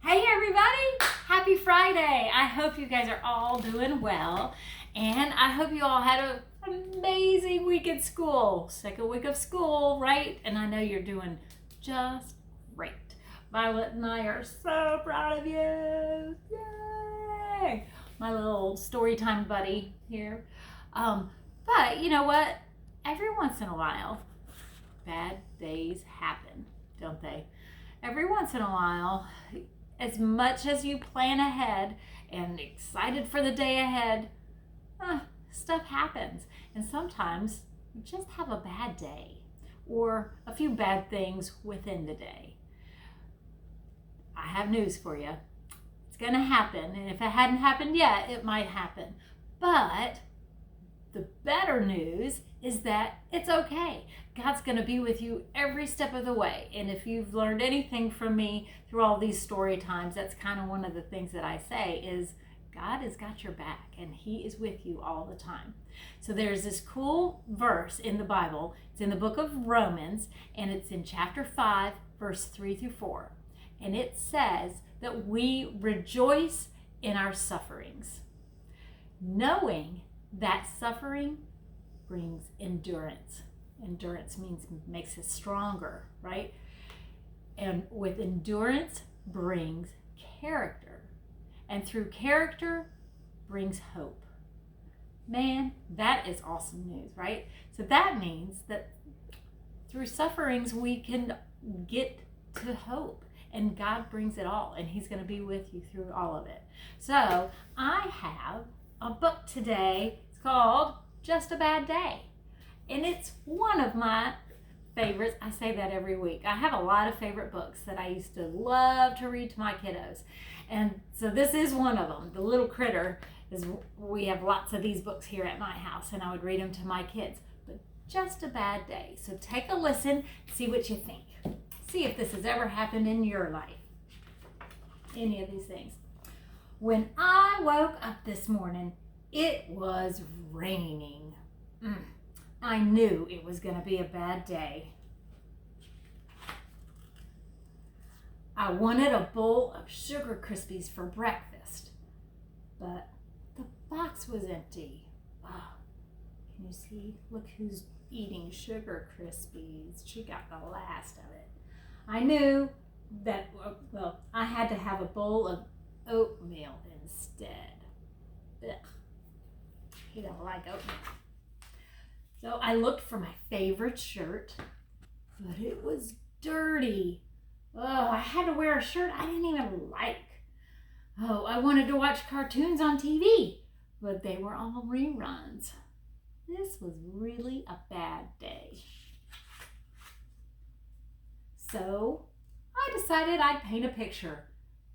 Hey everybody! Happy Friday! I hope you guys are all doing well, and I hope you all had an amazing week at school. Second week of school, right? And I know you're doing just great. Violet and I are so proud of you. Yay! My little story time buddy here. But you know what? Every once in a while, bad days happen, don't they? Every once in a while, as much as you plan ahead and excited for the day ahead, stuff happens. And sometimes you just have a bad day or a few bad things within the day. I have news for you. It's going to happen. And if it hadn't happened yet, it might happen. But the better news is that it's okay. God's going to be with you every step of the way. And if you've learned anything from me through all these story times, that's kind of one of the things that I say is God has got your back and he is with you all the time. So there's this cool verse in the Bible. It's in the book of Romans, and it's in chapter 5, verse 3 through 4. And it says that we rejoice in our sufferings, knowing that suffering brings endurance. Endurance means makes us stronger, right? And with endurance brings character. And through character brings hope. Man, that is awesome news, right? So that means that through sufferings we can get to hope. And God brings it all. And he's going to be with you through all of it. So I have a book today. It's called Just a Bad Day. And it's one of my favorites. I say that every week. I have a lot of favorite books that I used to love to read to my kiddos. And so this is one of them. The Little Critter is, we have lots of these books here at my house, and I would read them to my kids. But Just a Bad Day. So take a listen, see what you think. See if this has ever happened in your life. Any of these things. When I woke up this morning, it was raining. I knew it was going to be a bad day. I wanted a bowl of Sugar Krispies for breakfast, but the box was empty. Oh, can you see? Look who's eating Sugar Krispies. She got the last of it. I knew that, well, I had to have a bowl of oatmeal instead. Ugh. You don't like oatmeal. So I looked for my favorite shirt, but it was dirty. Oh, I had to wear a shirt I didn't even like. Oh, I wanted to watch cartoons on TV, but they were all reruns. This was really a bad day. So I decided I'd paint a picture,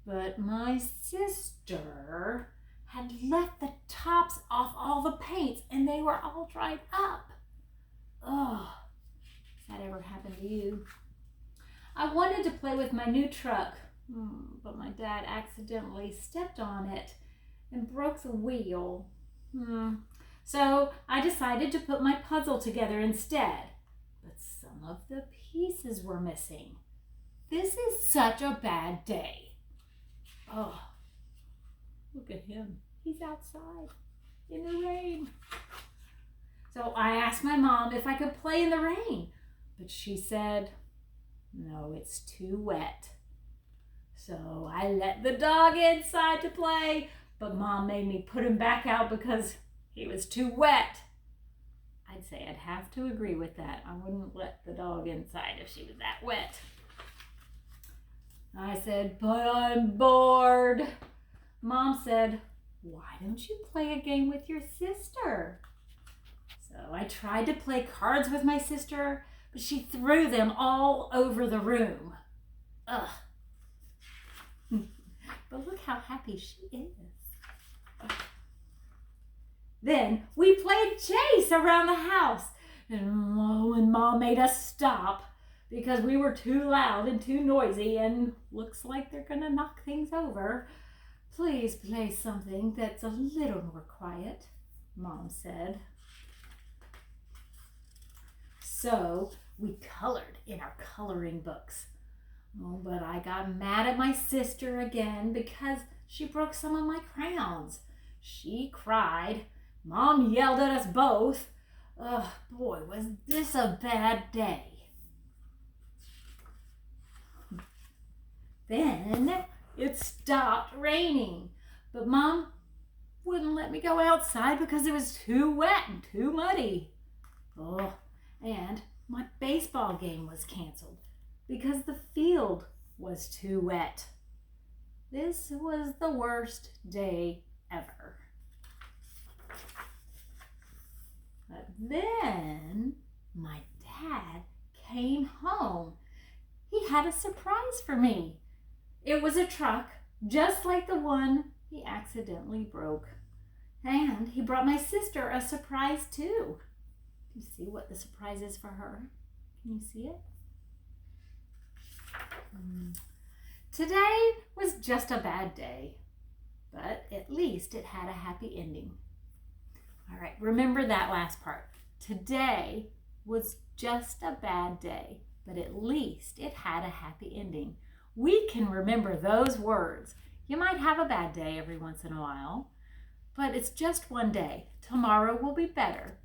but my sister had left the tops off all the paints and they were all dried up. Oh, has that ever happened to you? I wanted to play with my new truck, but my dad accidentally stepped on it and broke the wheel. So I decided to put my puzzle together instead, but some of the pieces were missing. This is such a bad day. Oh, look at him. He's outside in the rain. So I asked my mom if I could play in the rain, but she said, no, it's too wet. So I let the dog inside to play, but Mom made me put him back out because he was too wet. I'd say I'd have to agree with that. I wouldn't let the dog inside if she was that wet. I said, but I'm bored. Mom said, why don't you play a game with your sister? So I tried to play cards with my sister, but she threw them all over the room. Ugh. But look how happy she is. Ugh. Then we played chase around the house. And Mom made us stop because we were too loud and too noisy and looks like they're going to knock things over. Please play something that's a little more quiet, Mom said. So we colored in our coloring books. Oh, but I got mad at my sister again because she broke some of my crayons. She cried. Mom yelled at us both. Oh, boy, was this a bad day. Then it stopped raining, but Mom wouldn't let me go outside because it was too wet and too muddy. Oh, and my baseball game was canceled because the field was too wet. This was the worst day ever. But then my dad came home. He had a surprise for me. It was a truck just like the one he accidentally broke. And he brought my sister a surprise too. Can you see what the surprise is for her? Can you see it? Today was just a bad day, but at least it had a happy ending. All right, remember that last part. Today was just a bad day, but at least it had a happy ending. We can remember those words. You might have a bad day every once in a while, but it's just one day. Tomorrow will be better.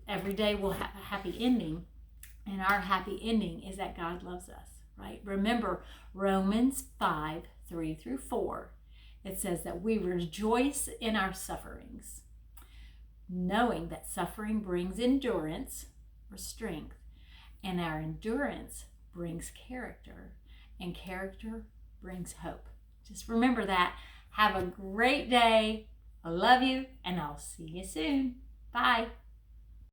Every day will have a happy ending, and our happy ending is that God loves us, right? Remember Romans 5:3-4. It says that we rejoice in our sufferings, knowing that suffering brings endurance or strength, and our endurance brings character, and character brings hope. Just remember that. Have a great day. I love you, and I'll see you soon. Bye.